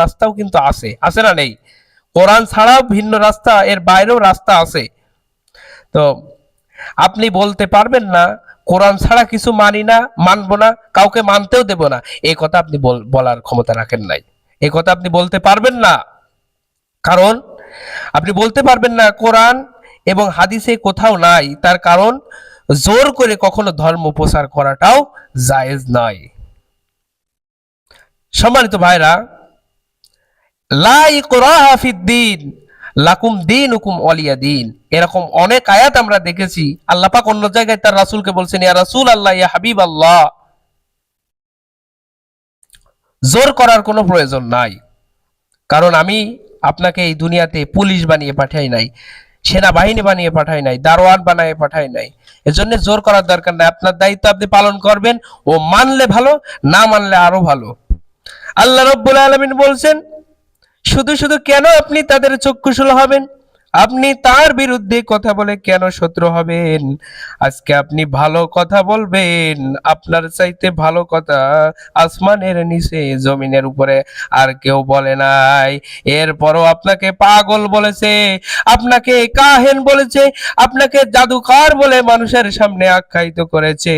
রাস্তাও কিন্তু আছে, আছে না নেই? কোরআন ছাড়াও ভিন্ন রাস্তা, এর বাইরেও রাস্তা আছে। তো আপনি বলতে পারবেন না কোরআন ছাড়া কিছু মানি না, মানবো না, কাউকে মানতেও দেব না, এই কথা আপনি বলার ক্ষমতা রাখেন নাই। এই কথা আপনি বলতে পারবেন না। কারণ আপনি বলতে পারবেন না কোরআন এবং হাদিসে কোথাও নাই, তার কারণ জোর করে কখনো ধর্ম প্রচার করাটাও জায়েজ নয়। সম্মানিত ভাইরা, লা ইকরাহা ফিদ্দিন, লাকুম দীনুকুম ওয়ালিয়া দিন, এরকম অনেক আয়াত আমরা দেখেছি। আল্লাহ পাক অন্য জায়গায় তার রাসূলকে বলছেন, ইয়া রাসূল আল্লাহ, ইয়া হাবিব আল্লাহ। জোর করার কোনো প্রয়োজন নাই, কারণ আমি আপনাকে এই দুনিয়াতে পুলিশ বানিয়ে পাঠাই নাই, সেনাবাহিনী বানিয়ে পাঠাই নাই, দারোয়ান বানিয়ে পাঠাই নাই। এজন্য জোর করার দরকার নাই। আপনার দায়িত্ব আপনি পালন করবেন, ও মানলে ভালো, না মানলে আরো ভালো। আল্লাহ রাব্বুল আলামিন বলছেন, শুধু শুধু কেন আপনি তাদের চক্ষুশূল হবেন? আপনি তার বিরুদ্ধে কথা বলে কেন শত্রু হবেন? আজকে আপনি ভালো কথা বলবেন, আপনার চাইতে ভালো কথা আসমানের নিচে জমিনের উপরে আর কেউ বলে নাই। এরপরও আপনাকে পাগল বলেছে, আপনাকে কাহেন বলেছে, আপনাকে জাদুকর বলে মানুষের সামনে আখ্যায়িত করেছে।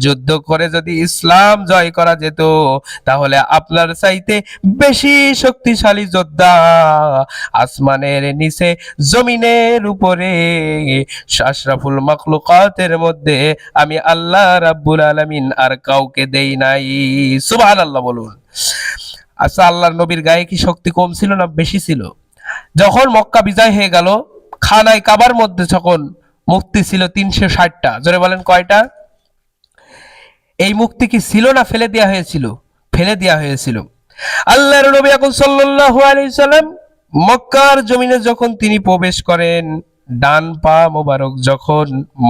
যুদ্ধ করে যদি ইসলাম জয় করা যেত, তাহলে আপনার চাইতে বেশি শক্তিশালী যোদ্ধা আসমানের নিচে জমিনের উপরে আশরাফুল মাখলুকাতের মধ্যে আমি আল্লাহ রাব্বুল আলামিন আর কাউকে দেই নাই। সুবহানাল্লাহ বলুন। আচ্ছা, আল্লাহর নবীর গায়ে কি শক্তি কম ছিল না বেশি ছিল? যখন মক্কা বিজয় হয়ে গেল, খানায় কাবার মধ্যে যখন মুক্তি ছিল 360টা, জোরে বলেন কয়টা? এই মুক্তি কি ছিল না ফেলে দেওয়া হয়েছিল? ফেলে দেওয়া হয়েছিল। আল্লাহর নবী আকরাম সাল্লাল্লাহু আলাইহি সাল্লাম মক্কার জমিনে যখন তিনি প্রবেশ করেন, ডান পা মোবারক যখন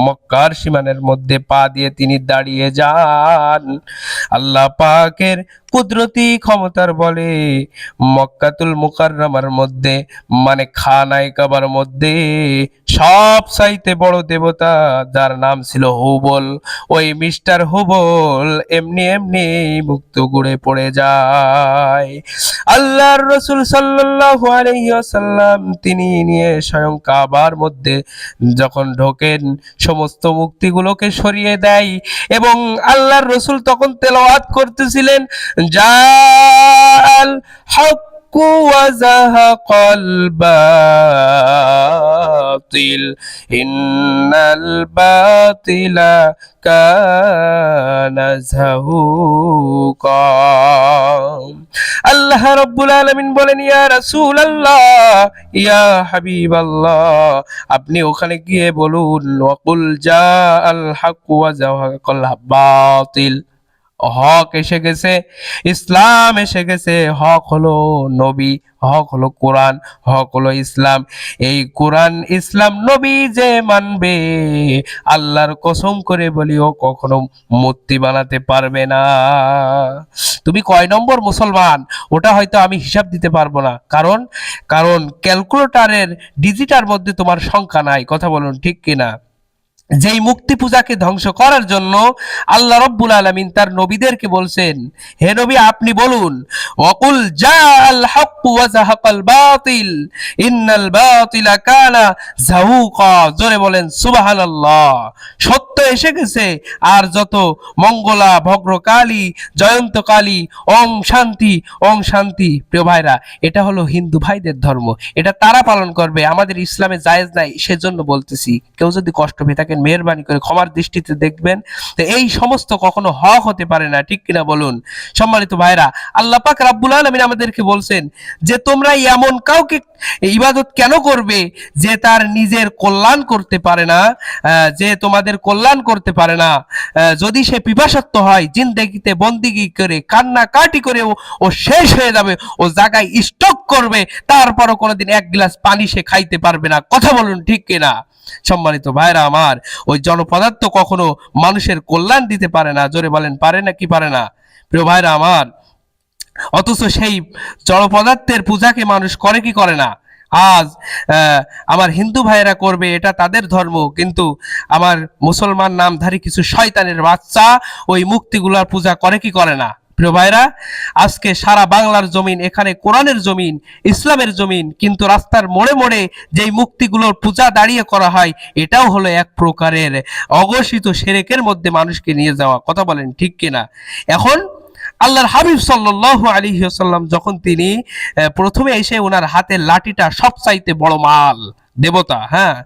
মক্কার সীমানার মধ্যে পা দিয়ে তিনি দাঁড়িয়ে যান, আল্লাহ পাকের কুদরতি ক্ষমতার বলে মক্কাতুল মুকাররমার মধ্যে, মানে খানায় কাবার মধ্যে সব চাইতে বড় দেবতা যার নাম ছিল হুবল, ওই মিস্টার হুবল এমনি এমনি মুক্ত গুড়ে পড়ে যায়। আল্লাহর রাসূল সাল্লাল্লাহু আলাইহি ওয়াসাল্লাম তিনি নিয়ে স্বয়ং কাবার মধ্যে যখন ঢোকেন, সমস্ত মুক্তিগুলোকে সরিয়ে দেয় এবং আল্লাহর রাসূল তখন তেলাওয়াত করতেছিলেন, জাল হক ওয়াজাহাকাল বাতিল ইন্নাল বাতিলা কানা যাহুকা। আল্লাহ রাব্বুল আলামিন বলেন, ইয়া রাসূলুল্লাহ, ইয়া হাবিবাল্লাহ, আপনি ওখানে গিয়ে বলুন, ওয়াকুল জাআল হক ওয়া যাহাকাল বাতিল, হক এসে গেছে, ইসলাম এসে গেছে। হক হলো নবী, হক হলো কোরআন, হক হলো ইসলাম। এই কোরআন ইসলাম নবী যে মানবে, আল্লাহর কসম করে বলি ও কখনো মূর্তি বানাতে পারবে না। তুমি কয় নম্বর মুসলমান ওটা হয়তো আমি হিসাব দিতে পারবো না, কারণ কারণ ক্যালকুলেটরের ডিজিটার মধ্যে তোমার সংখ্যা নাই। কথা বলুন ঠিক কিনা? যেই মুক্তি পূজাকে ধ্বংস করার জন্য আল্লাহ রাব্বুল আলামিন তার নবীদেরকে বলছেন, হে নবী আপনি বলুন, ওয়াকুল জাআল হক ওয়া যাহাকাল বাতিল ইন্নাল বাতিলা কানা যাহুকা। জোরে বলেন সুবহানাল্লাহ। সত্য এসে গেছে, আর যত মঙ্গলা ভগ্রকালী জয়ন্তকালী ওং শান্তি ওং শান্তি। প্রিয় ভাইরা, এটা হলো হিন্দু ভাইদের ধর্ম, এটা তারা পালন করবে, আমাদের ইসলামে জায়েজ নাই, সেজন্য বলতেছি। কেউ যদি কষ্ট পেয়ে থাকেন মেহেরবানি করে ক্ষমার দৃষ্টিতে দেখবেন। তো এই সমস্ত কখনো হক হতে পারে না, ঠিক কিনা বলুন? সম্মানিত ভাইরা, আল্লাহ পাক রাব্বুল আলামিন আমাদেরকে বলছেন যে তোমরা এমন কাউকে ইবাদত কেন করবে যে তার নিজের কল্যাণ করতে পারে না, যে তোমাদের কল্যাণ করতে পারে না। যদি সে পিপাসার্ত হয়, জিন্দেগিতে বন্দিগি করে কান্নাকাটি করে ও শেষ হয়ে যাবে, ও জায়গায় স্টক করবে, তারপরও কোনোদিন এক গ্লাস পানি সে খাইতে পারবে না। কথা বলুন ঠিক কিনা? সম্মানিত ভাইরা আমার, ওই জনপদার্থ কখনো মানুষের কল্যাণ দিতে পারে না। জোরে বলেন পারে না কি পারে না? প্রিয় ভাইরা আমার, অথচ সেই জড় পদার্থের পূজাকে মানুষ করে কি করে না? আজ আমার হিন্দু ভাইয়েরা করবে, এটা তাদের ধর্ম, কিন্তু আমার মুসলমান নামধারী কিছু শয়তানের বাচ্চা ওই মূর্তিগুলোর পূজা করে কি করে না? প্রিয় ভাইরা, আজকে সারা বাংলার জমিন, এখানে কোরআনের জমিন, ইসলামের জমিন, কিন্তু রাস্তার মোড়ে মোড়ে যেই মূর্তিগুলোর পূজা দাঁড়িয়ে করা হয়, এটাও হলো এক প্রকারের অঘোষিত শিরকের মধ্যে মানুষকে নিয়ে যাওয়া। কথা বলেন ঠিক কিনা? এখন আল্লাহর হাবিব সাল্লাল্লাহু আলাইহি ওয়াসাল্লাম যখন তিনি প্রথমে এসে ওনার হাতের লাঠিটা সবচাইতে বড় মাল, দেবতা, হ্যাঁ,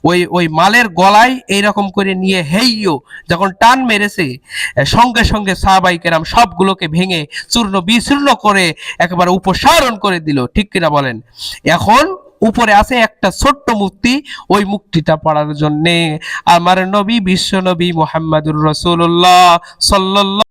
ওই ওই মালের গলায় এইরকম করে নিয়ে হেইয়ো যখন টান মেরেছে, সঙ্গে সঙ্গে সাহাবাই কেরাম সবগুলোকে ভেঙে চূর্ণ বিচূর্ণ করে একেবারে উপসারণ করে দিল। ঠিক কিনা বলেন? এখন উপরে আছে একটা ছোট্ট মূর্তি, ওই মুক্তিটা পড়ার জন্য আমার নবী, বিশ্ব নবী মুহাম্মদুর রাসূলুল্লাহ সাল্লাল্লাহু